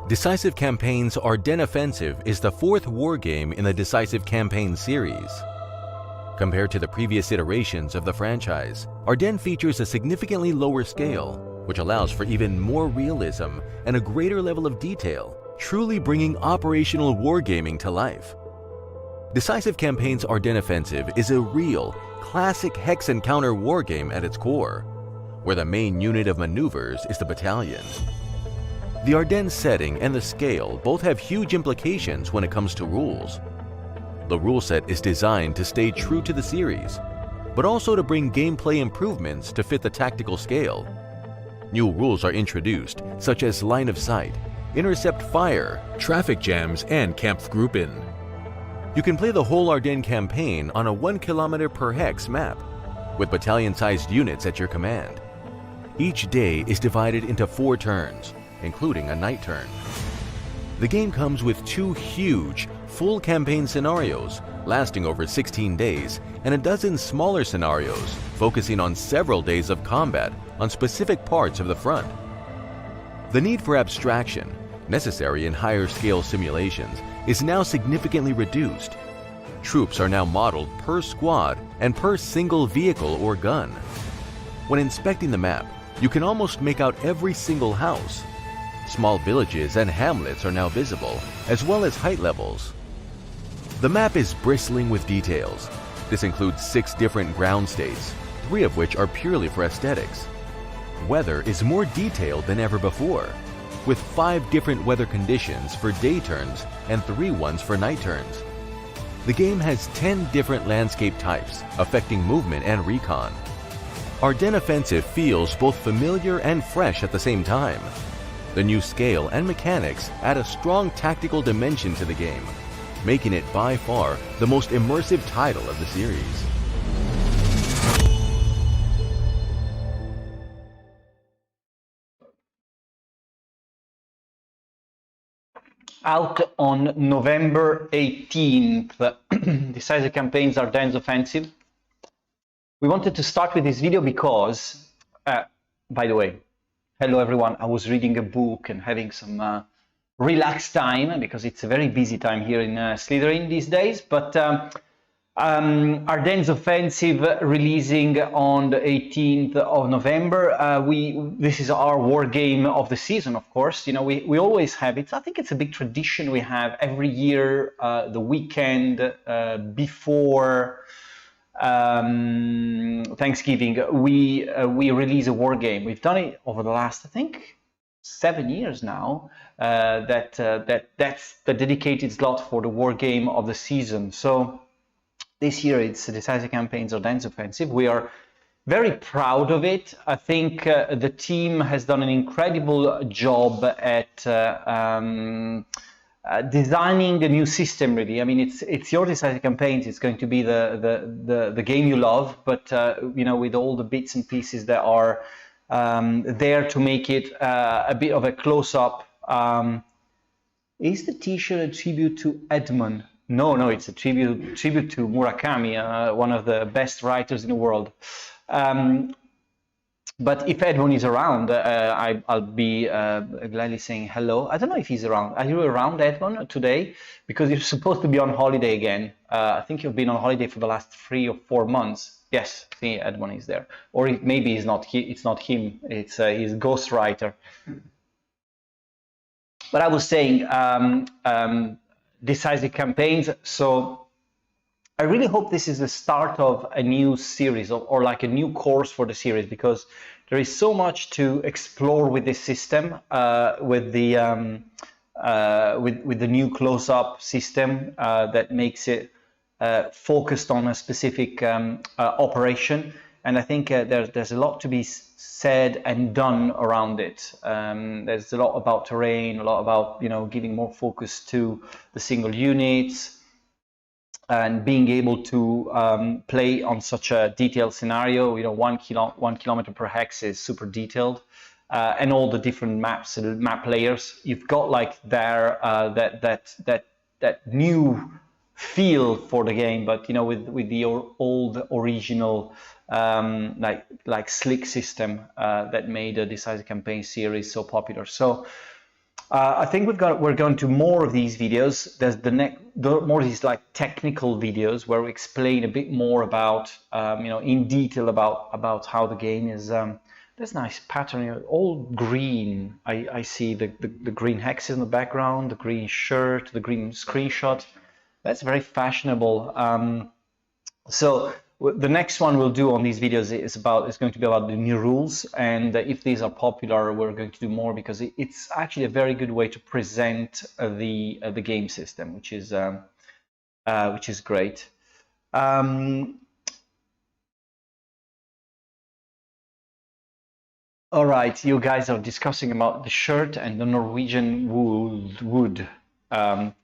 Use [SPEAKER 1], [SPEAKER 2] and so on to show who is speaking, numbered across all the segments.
[SPEAKER 1] Decisive Campaign's Ardennes Offensive is the fourth wargame in the Decisive Campaign series. Compared to the previous iterations of the franchise, Ardennes features a significantly lower scale, which allows for even more realism and a greater level of detail, truly bringing operational wargaming to life. Decisive Campaign's Ardennes Offensive is a real, classic hex and counter wargame at its core, where the main unit of maneuvers is the battalion. The Ardennes setting and the scale both have huge implications when it comes to rules. The rule set is designed to stay true to the series, but also to bring gameplay improvements to fit the tactical scale. New rules are introduced, such as line of sight, intercept fire, traffic jams, and Kampfgruppen. You can play the whole Ardennes campaign on a 1 km per hex map, with battalion-sized units at your command. Each day is divided into 4 turns, including a night turn. The game comes with 2 huge, full campaign scenarios lasting over 16 days and a dozen smaller scenarios focusing on several days of combat on specific parts of the front. The need for abstraction, necessary in higher-scale simulations, is now significantly reduced. Troops are now modeled per squad and per single vehicle or gun. When inspecting the map, you can almost make out every single house. Small villages and hamlets are now visible, as well as height levels. The map is bristling with details. This includes 6 different ground states, 3 of which are purely for aesthetics. Weather is more detailed than ever before, with 5 different weather conditions for day turns and 3 ones for night turns. The game has 10 different landscape types, affecting movement and recon. Ardennes Offensive feels both familiar and fresh at the same time. The new scale and mechanics add a strong tactical dimension to the game, making it by far the most immersive title of the series.
[SPEAKER 2] Out on November 18th, Decisive Campaign's Ardennes Offensive. We wanted to start with this video because, by the way, hello everyone, I was reading a book and having some relaxed time because it's a very busy time here in Slitherine these days, but Ardennes Offensive releasing on the 18th of November. This is our war game of the season, of course. You know, we always have it. I think it's a big tradition we have every year, the weekend before Thanksgiving, we release a war game. We've done it over the last, I think, 7 years now. That's the dedicated slot for the war game of the season. So this year it's the Decisive Campaign's Ardennes Offensive. We are very proud of it. I think the team has done an incredible job at designing a new system, really. I mean, it's your Decisive Campaigns. It's going to be the game you love, but you know, with all the bits and pieces that are there to make it a bit of a close-up. Is the T-shirt a tribute to Edmund? No, it's a tribute to Murakami, one of the best writers in the world. But if Edmund is around, I'll be gladly saying hello. I don't know if he's around. Are you around, Edmund, today? Because you're supposed to be on holiday again. I think you've been on holiday for the last 3 or 4 months. Yes, see, Edmund is there. Or maybe it's not him. It's his ghostwriter. But I was saying, Decisive Campaigns. So I really hope this is the start of a new series or like a new course for the series, because there is so much to explore with this system, with the new close-up system that makes it focused on a specific operation. And I think there's a lot to be said and done around it. There's a lot about terrain, a lot about, you know, giving more focus to the single units, and being able to play on such a detailed scenario. You know, 1 kilometer per hex is super detailed, and all the different maps and map layers. You've got like there that new feel for the game, but you know, with the old original like slick system that made the Decisive Campaign series so popular. So I think we're going to more of these videos. There's more of these like technical videos where we explain a bit more about, in detail about how the game is. There's nice pattern here, all green. I see the green hexes in the background, the green shirt, the green screenshot. That's very fashionable. So the next one we'll do on these videos is going to be about the new rules, and if these are popular, we're going to do more because it's actually a very good way to present the game system, which is great. All right, you guys are discussing about the shirt and the Norwegian wood. No,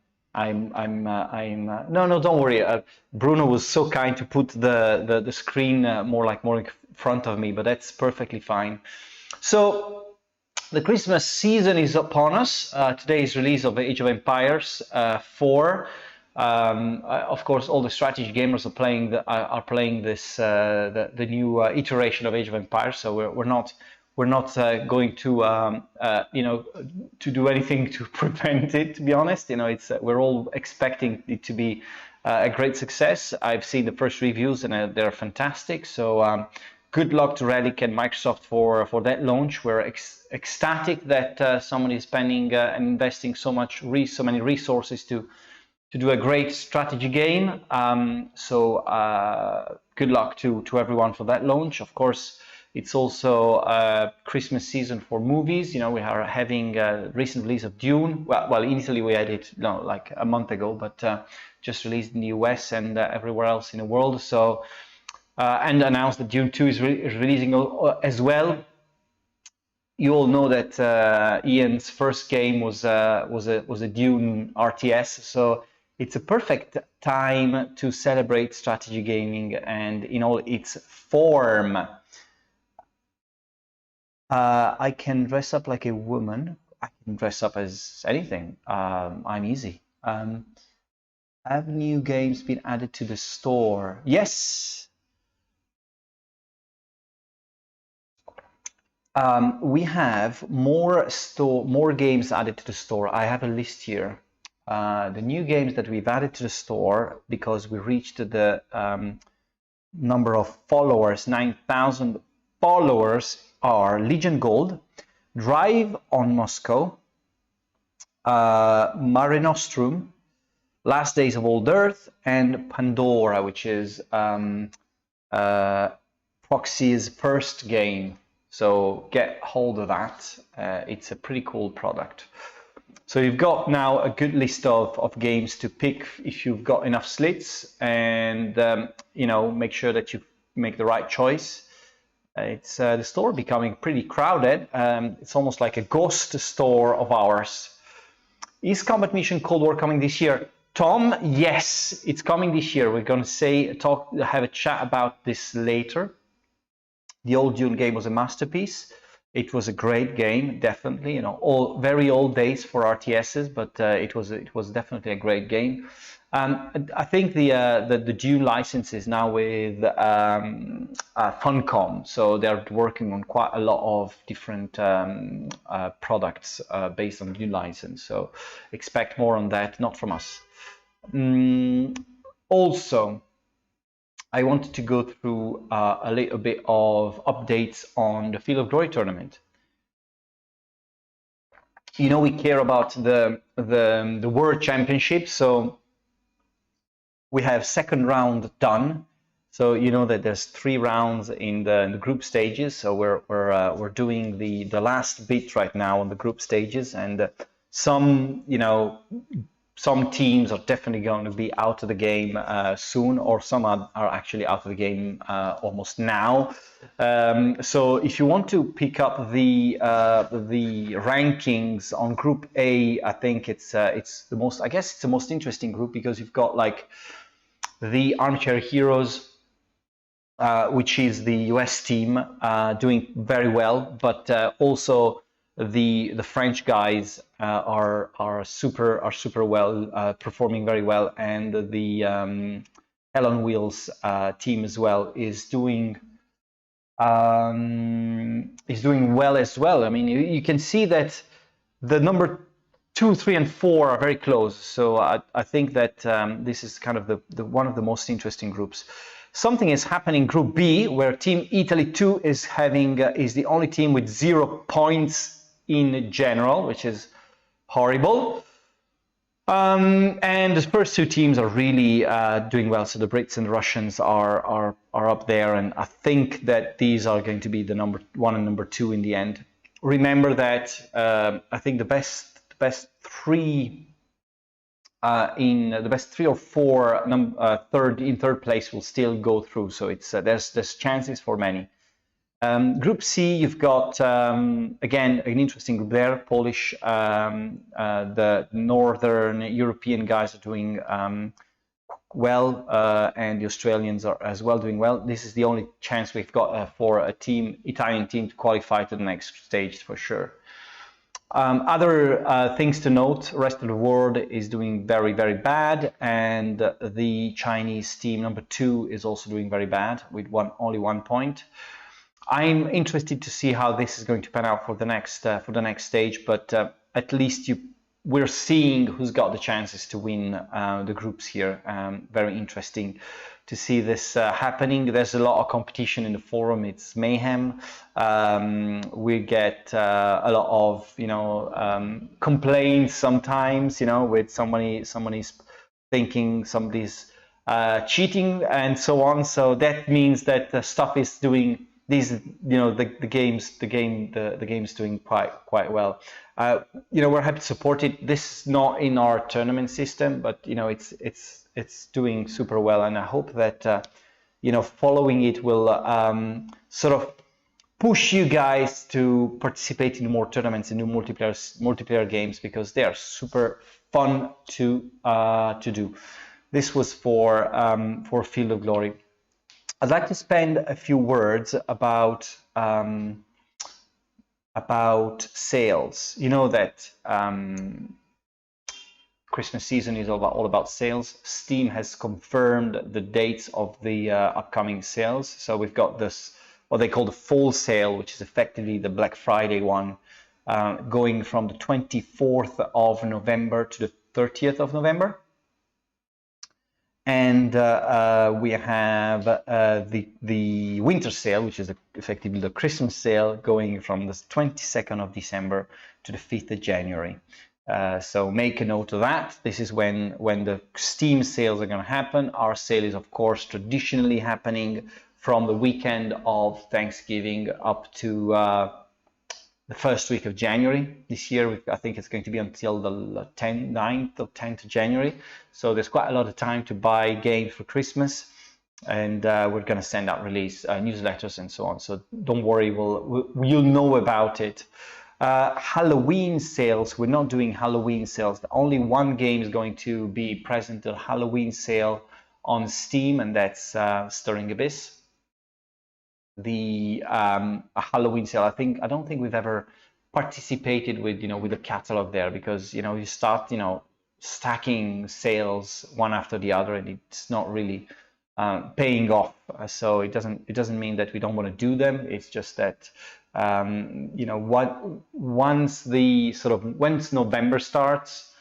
[SPEAKER 2] don't worry. Bruno was so kind to put the screen more in front of me, but that's perfectly fine. So the Christmas season is upon us. Today's release of Age of Empires 4. Of course, all the strategy gamers are playing this the new iteration of Age of Empires. So we're not going to to do anything to prevent it. To be honest, we're all expecting it to be a great success. I've seen the first reviews and they're fantastic. So good luck to Relic and Microsoft for that launch. We're ecstatic that someone is spending and investing so many resources to do a great strategy game. So good luck to everyone for that launch. Of course, it's also Christmas season for movies. We are having a recent release of Dune. Well, in Italy we had it like a month ago, but just released in the US and everywhere else in the world. So and announced that Dune 2 is releasing as well. You all know that Ian's first game was a Dune RTS, so it's a perfect time to celebrate strategy gaming and in all its form. I can dress up like a woman. I can dress up as anything. I'm easy. Have new games been added to the store? Yes. We have more games added to the store. I have a list here. The new games that we've added to the store because we reached the number of followers, 9,000 followers, are Legion Gold, Drive on Moscow, Mare Nostrum, Last Days of Old Earth, and Pandora, which is Proxy's first game. So get hold of that. It's a pretty cool product. So you've got now a good list of games to pick if you've got enough slits, and make sure that you make the right choice. It's the store becoming pretty crowded. It's almost like a ghost store of ours. Is Combat Mission Cold War coming this year? Tom, yes, it's coming this year. We're going to have a chat about this later. The old Dune game was a masterpiece. It was a great game, definitely. All very old days for RTSs, but it was definitely a great game. I think the Dune license is now with Funcom, so they're working on quite a lot of different products based on the Dune license. So expect more on that, not from us. Also, I wanted to go through a little bit of updates on the Field of Glory tournament. We care about the World Championship, so we have second round done. So you know that there's 3 rounds in the group stages. So we're doing the last bit right now on the group stages, and some teams are definitely going to be out of the game soon, or some are actually out of the game almost now. So if you want to pick up the rankings on Group A, I think it's the most. I guess it's the most interesting group because you've got like the Armchair Heroes, which is the US team, doing very well, but also the French guys are super well, performing very well, and the Hell on Wheels team as well is doing well as well. I mean, you can see that the number 2, 3, and 4 are very close. So I think that this is kind of the one of the most interesting groups. Something is happening in Group B, where Team Italy 2 is having is the only team with 0 points in general, which is horrible. And the first two teams are really doing well. So the Brits and the Russians are up there, and I think that these are going to be the number 1 and number 2 in the end. Remember that I think the best three or four third place will still go through. So it's there's chances for many. Group C, you've got again an interesting group there. Polish, the Northern European guys are doing well, and the Australians are as well doing well. This is the only chance we've got for a Italian team to qualify to the next stage for sure. Other things to note: rest of the world is doing very, very bad, and the Chinese team number 2 is also doing very bad with only 1 point. I'm interested to see how this is going to pan out for the next stage, but at least we're seeing who's got the chances to win the groups here. Very interesting to see this happening. There's a lot of competition in the forum. It's mayhem. We get a lot of complaints sometimes. With somebody's thinking somebody's cheating and so on. So that means that the stuff is doing. The game's doing quite well. We're happy to support it. This is not in our tournament system, but it's doing super well, and I hope that following it will sort of push you guys to participate in more tournaments and new multiplayer games, because they are super fun to do. This was for Field of Glory. I'd like to spend a few words about sales. You know that Christmas season is all about sales. Steam has confirmed the dates of the upcoming sales. So we've got this, what they call the fall sale, which is effectively the Black Friday one, going from the 24th of November to the 30th of November. And we have the winter sale, which is effectively the Christmas sale, going from the 22nd of December to the 5th of January. So make a note of that. This is when the Steam sales are going to happen. Our sale is, of course, traditionally happening from the weekend of Thanksgiving up to the first week of January. This year, I think it's going to be until the 9th or 10th of January. So there's quite a lot of time to buy games for Christmas, and we're going to send out release newsletters and so on. So don't worry, you'll know about it. Halloween sales, we're not doing Halloween sales. Only one game is going to be present at Halloween sale on Steam, and that's Stirring Abyss. The Halloween sale, I don't think we've ever participated with the catalog there, because you start stacking sales one after the other, and it's not really paying off. So it doesn't mean that we don't want to do them. It's just that once November starts,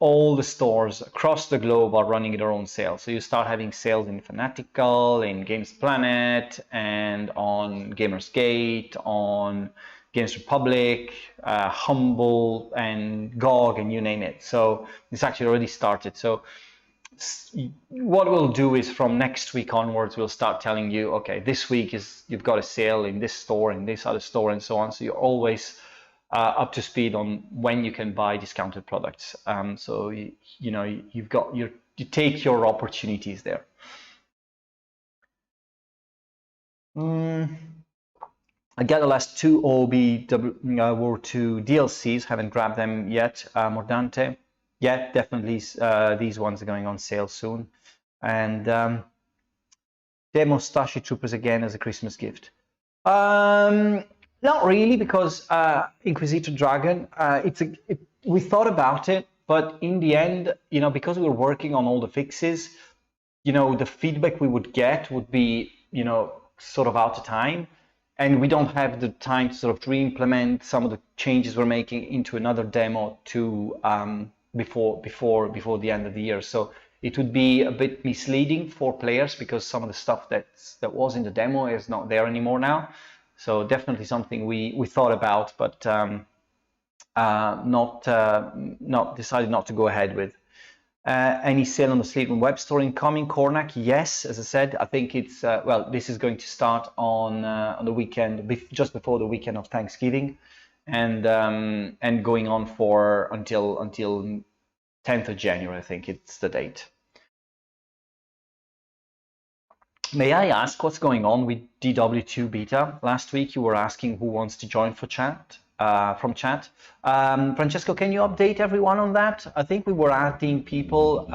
[SPEAKER 2] all the stores across the globe are running their own sales. So you start having sales in Fanatical, in Games Planet, and on Gamersgate, on Games Republic, Humble, and GOG, and you name it. So it's actually already started. So what we'll do is from next week onwards, we'll start telling you, okay, this week you've got a sale in this store, in this other store, and so on. So you're always up to speed on when you can buy discounted products. So you take your opportunities there. I got the last 2 World 2 DLCs, haven't grabbed them yet. Mordante, yeah, definitely these ones are going on sale soon. And Demo Stashi Troopers again as a Christmas gift. Not really, because Inquisitor Dragon, we thought about it, but in the end, because we were working on all the fixes, the feedback we would get would be, sort of out of time. and we don't have the time to sort of re-implement some of the changes we're making into another demo to before the end of the year. So it would be a bit misleading for players because some of the stuff that was in the demo is not there anymore now. So definitely something we thought about, but not decided not to go ahead with. Any sale on the Slitherine web store incoming, Cornac? Yes, as I said, I think it's well. This is going to start on the weekend, just before the weekend of Thanksgiving, and going on for until 10th of January. I think it's the date. May I ask what's going on with DW2 beta? Last week you were asking who wants to join for chat. From chat. Francesco, can you update everyone on that? I think we were adding people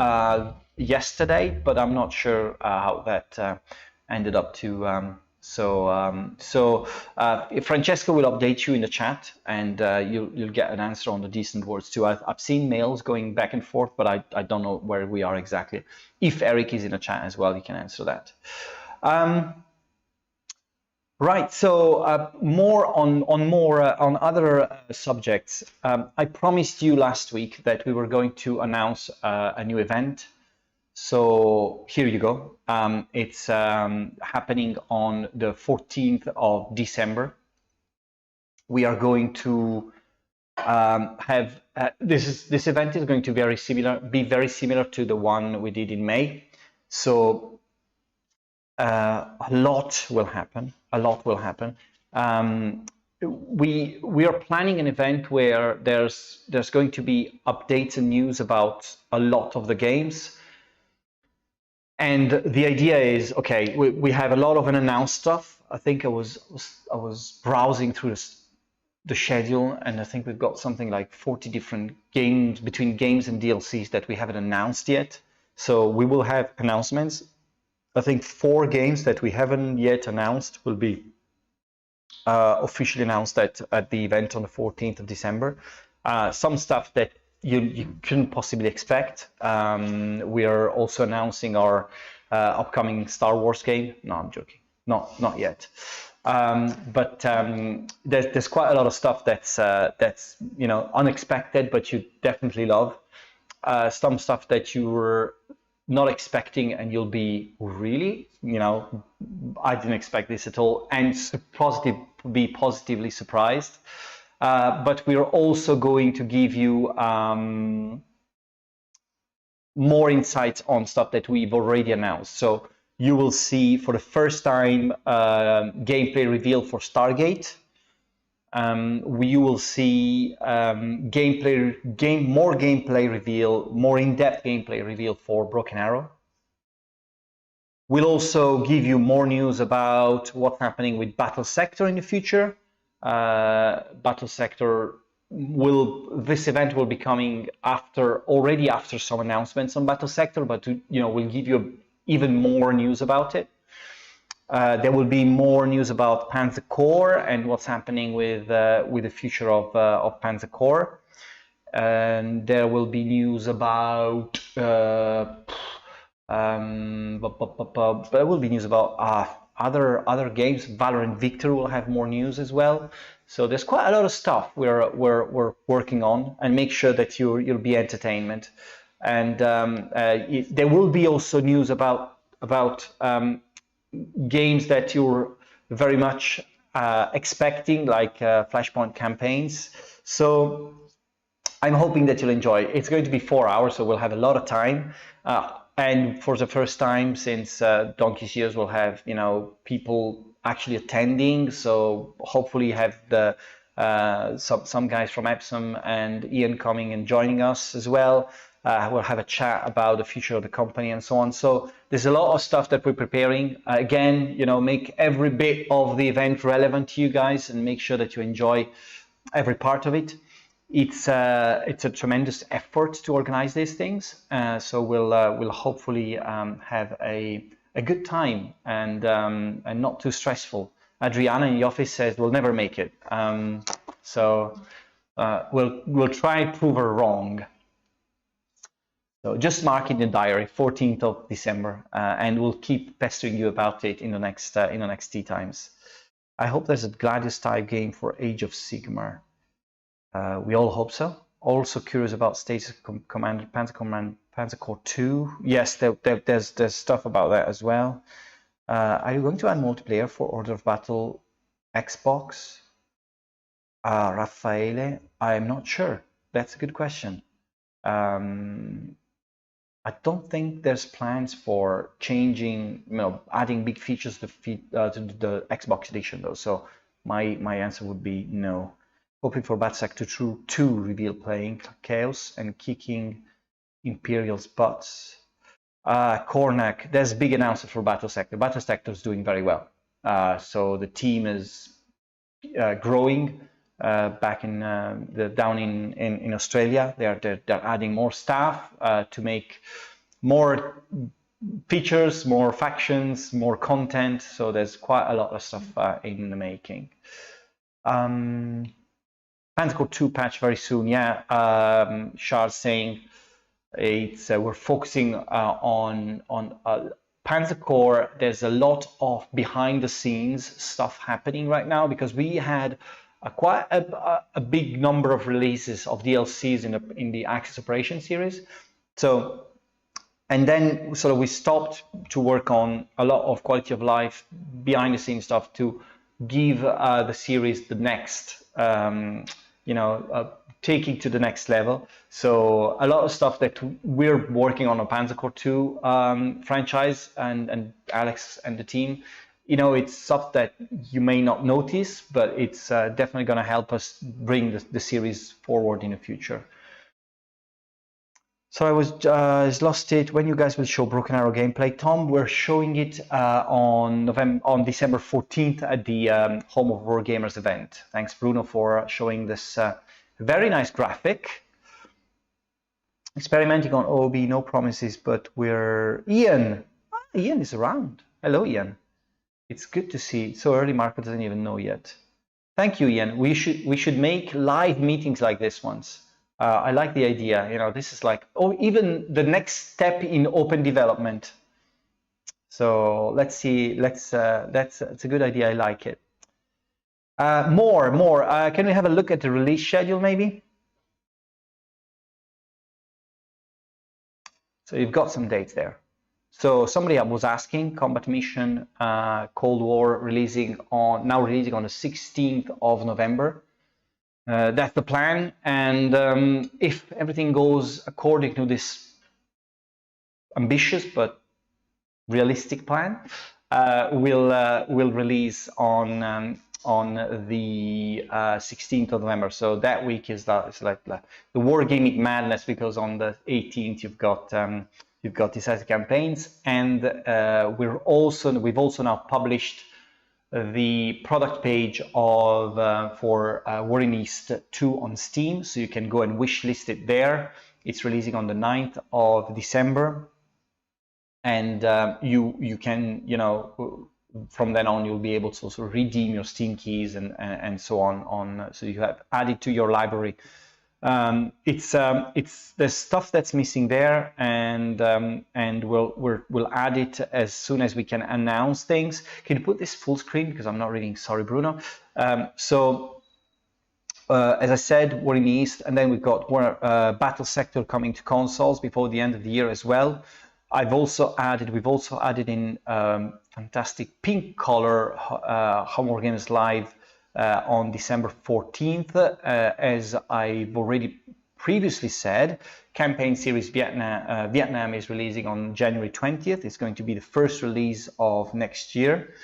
[SPEAKER 2] yesterday, but I'm not sure how that ended up to. If Francesco will update you in the chat, and you'll get an answer on the decent words too. I've seen mails going back and forth, but I don't know where we are exactly. If Eric is in the chat as well, he can answer that. Right, so more on other subjects. I promised you last week that we were going to announce a new event. So here you go. It's happening on the 14th of December. We are going to have this event is going to be very similar to the one we did in May. So a lot will happen. We are planning an event where there's going to be updates and news about a lot of the games. And the idea is, okay, we have a lot of unannounced stuff. I think I was browsing through the schedule, and I think we've got something like 40 different games, between games and DLCs, that we haven't announced yet. So we will have announcements. I think 4 games that we haven't yet announced will be officially announced at the event on the 14th of December. Some stuff that you couldn't possibly expect. We are also announcing our upcoming Star Wars game. No, I'm joking. Not yet. But there's quite a lot of stuff that's unexpected, but you definitely love. Some stuff that you were not expecting, and you'll be really, I didn't expect this at all, and be positively surprised. But we're also going to give you more insights on stuff that we've already announced. So you will see for the first time gameplay reveal for Stargate. You will see more gameplay reveal, more in-depth gameplay reveal for Broken Arrow. We'll also give you more news about what's happening with Battle Sector in the future. Battle Sector this event will be coming already after some announcements on Battle Sector, but we'll give you even more news about it. There will be more news about Panzer Corps and what's happening with the future of Panzer Corps. And there will be news about there will be news about other games. Valorant Victor will have more news as well. So there's quite a lot of stuff we're working on, and make sure that you'll be entertainment. And there will be also news about games that you're very much expecting, like Flashpoint campaigns. So I'm hoping that you'll enjoy. It's going to be 4 hours, so we'll have a lot of time. And for the first time since Donkey's Years, we'll have people actually attending. So hopefully have some guys from Epsom and Ian coming and joining us as well. We'll have a chat about the future of the company and so on. So there's a lot of stuff that we're preparing. Again, make every bit of the event relevant to you guys, and make sure that you enjoy every part of it. It's a tremendous effort to organize these things. So we'll hopefully have a good time and not too stressful. Adriana in the office says we'll never make it. So we'll try and prove her wrong. So just mark in the diary, 14th of December, and we'll keep pestering you about it in the next tea times. I hope there's a Gladius type game for Age of Sigmar. We all hope so. Also curious about Status Commander, Panzer Corps 2. Yes, there's stuff about that as well. Are you going to add multiplayer for Order of Battle Xbox? Raffaele, I'm not sure. That's a good question. I don't think there's plans for changing, adding big features to the Xbox edition though. So my answer would be no. Hoping for Battlesector 2 reveal playing Chaos and kicking Imperial's butts. Cornac, there's a big announcement for Battlesector. Battlesector is doing very well. So the team is growing back in down in Australia. They're adding more staff to make more features, more factions, more content. So there's quite a lot of stuff in the making. Panzer Corps 2 patch very soon. Yeah, Charles saying it's we're focusing on Panzer Corps. There's a lot of behind the scenes stuff happening right now because we had quite a big number of releases of DLCs in the Axis Operation series. So, and then sort of we stopped to work on a lot of quality of life behind the scenes stuff to give the series the next, taking to the next level. So a lot of stuff that we're working on a Panzer Corps 2 franchise and Alex and the team, it's stuff that you may not notice, but it's definitely going to help us bring the series forward in the future. So I was lost it. When you guys will show Broken Arrow gameplay, Tom? We're showing it on December 14th at the Home of Wargamers event. Thanks, Bruno, for showing this very nice graphic. Experimenting on OB, no promises, but we're Ian. Ian is around. Hello, Ian. It's good to see. So early, Marco doesn't even know yet. Thank you, Ian. We should make live meetings like this ones. I like the idea. This is like, even the next step in open development. So let's see. That's a good idea. I like it. More. Can we have a look at the release schedule, maybe? So you've got some dates there. So somebody was asking, Combat Mission Cold War releasing on the 16th of November. That's the plan, and if everything goes according to this ambitious but realistic plan, we'll release on the 16th of November. So that week is like the Wargaming madness, because on the 18th you've got Decisive campaigns, and we've also now published the product page for War in East 2 on Steam, so you can go and wishlist it there. It's releasing on the 9th of December, and you can, from then on you'll be able to also redeem your Steam keys and so on. So you have added to your library. It's there's stuff that's missing there, and we'll add it as soon as we can announce things. Can you put this full screen, because I'm not reading? Sorry, Bruno. So as I said, War in the East, and then we've got Battlesector coming to consoles before the end of the year as well. We've also added in fantastic pink color Home Wargamers Live on December 14th. As I've already previously said, campaign series Vietnam is releasing on January 20th. It's going to be the first release of next year.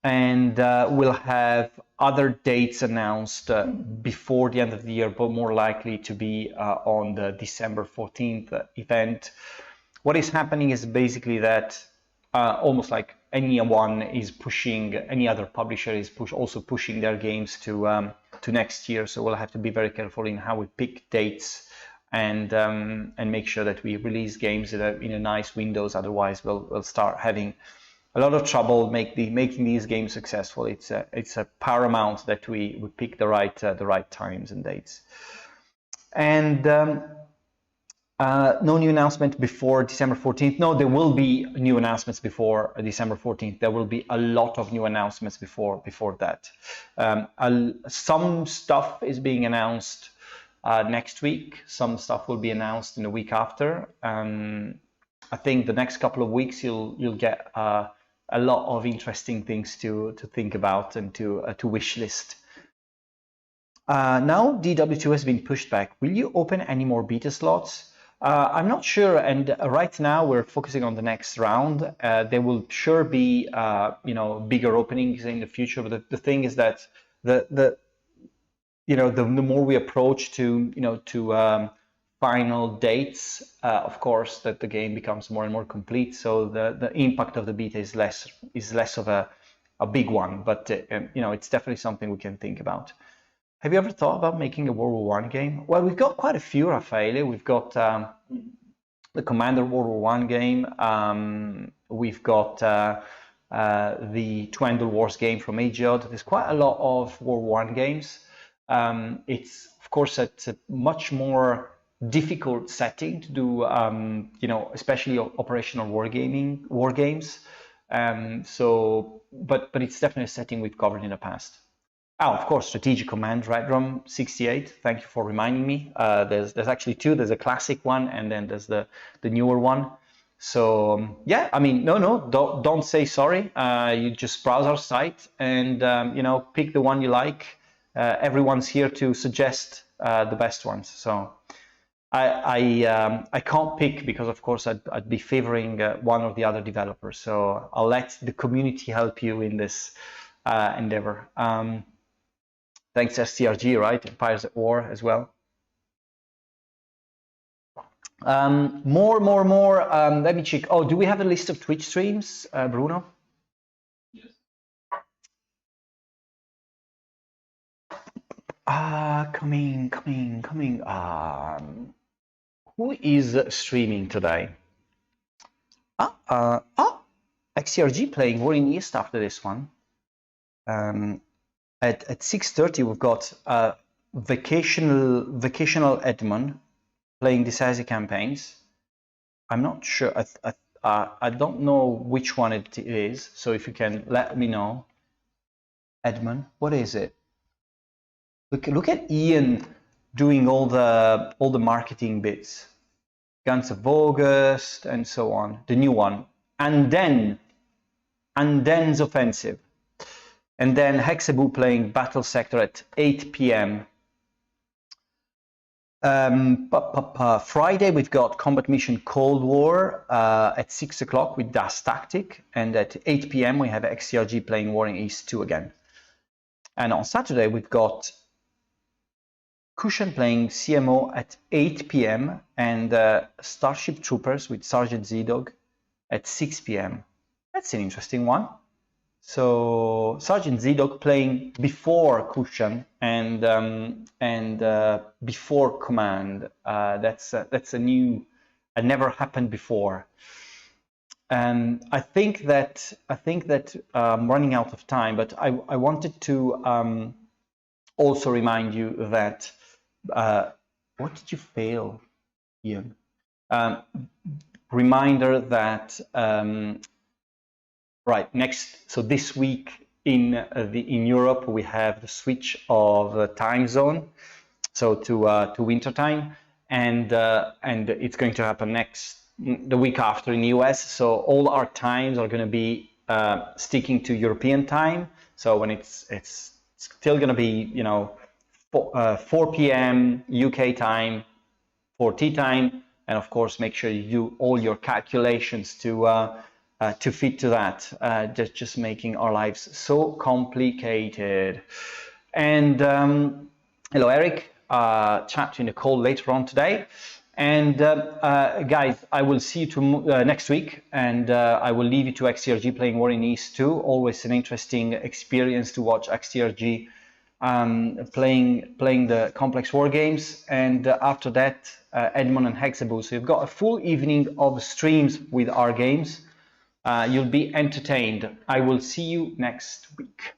[SPEAKER 2] And we'll have other dates announced before the end of the year, but more likely to be on the December 14th event. What is happening is basically that almost like any other publisher is also pushing their games to next year. So we'll have to be very careful in how we pick dates and make sure that we release games in a nice windows. Otherwise, we'll start having a lot of trouble making these games successful. It's a paramount that we pick the right times and dates. And No new announcement before December 14th. No, there will be new announcements before December 14th. There will be a lot of new announcements before that. Some stuff is being announced next week. Some stuff will be announced in the week after. I think the next couple of weeks you'll get a lot of interesting things to think about and to wish list. Now DW2 has been pushed back. Will you open any more beta slots? I'm not sure, and right now we're focusing on the next round. There will sure be bigger openings in the future, but the thing is that the more we approach to final dates, of course, that the game becomes more and more complete. So the impact of the beta is less of a big one, but it's definitely something we can think about. Have you ever thought about making a World War One game? Well, we've got quite a few, Raffaele. We've got the Commander World War One game. We've got the Two Endle Wars game from AGOD. There's quite a lot of World War One games. It's of course it's a much more difficult setting to do, especially operational war games. But it's definitely a setting we've covered in the past. Oh, of course, Strategic Command, Redrum 68. Thank you for reminding me. There's actually two. There's a classic one, and then there's the newer one. So yeah, I mean, don't say sorry. You just browse our site and pick the one you like. Everyone's here to suggest the best ones. So I can't pick because, of course, I'd be favoring one or the other developer. So I'll let the community help you in this endeavor. Thanks STRG, right? Empires at War as well. More. Let me check. Oh, do we have a list of Twitch streams, Bruno?
[SPEAKER 3] Yes.
[SPEAKER 2] Coming. Who is streaming today? XCRG playing War in East after this one. At 6:30 we've got Vocational Edmund playing Decisive campaigns. I'm not sure. I don't know which one it is. So if you can let me know, Edmund, what is it? Look at Ian doing all the marketing bits, Guns of August and so on. The new one, and then's Offensive. And then Hexabu playing Battle Sector at 8 p.m. Friday we've got Combat Mission Cold War at 6 o'clock with Das Tactic, and at 8 p.m. we have XCRG playing War in East 2 again. And on Saturday we've got Cushion playing CMO at 8 p.m. and Starship Troopers with Sergeant Z-Dog at 6 p.m. That's an interesting one. So Sergeant Z-Dog playing before Cushion and before Command. That's a new, never happened before. And I think that I'm running out of time, but I wanted to also remind you that what did you fail, Ian? Reminder that. Right, so this week in Europe we have the switch of the time zone, so to winter time, and it's going to happen the week after in the US. So all our times are going to be sticking to European time. So when it's still going to be 4 p.m. UK time, 4 tea time, and of course make sure you do all your calculations to fit to that, just making our lives so complicated. And hello, Eric. Chat in the call later on today. And guys, I will see you next week, and I will leave you to XCRG playing War in East 2. Always an interesting experience to watch XCRG playing the complex war games. And after that, Edmund and Hexabu. So you've got a full evening of streams with our games. You'll be entertained. I will see you next week.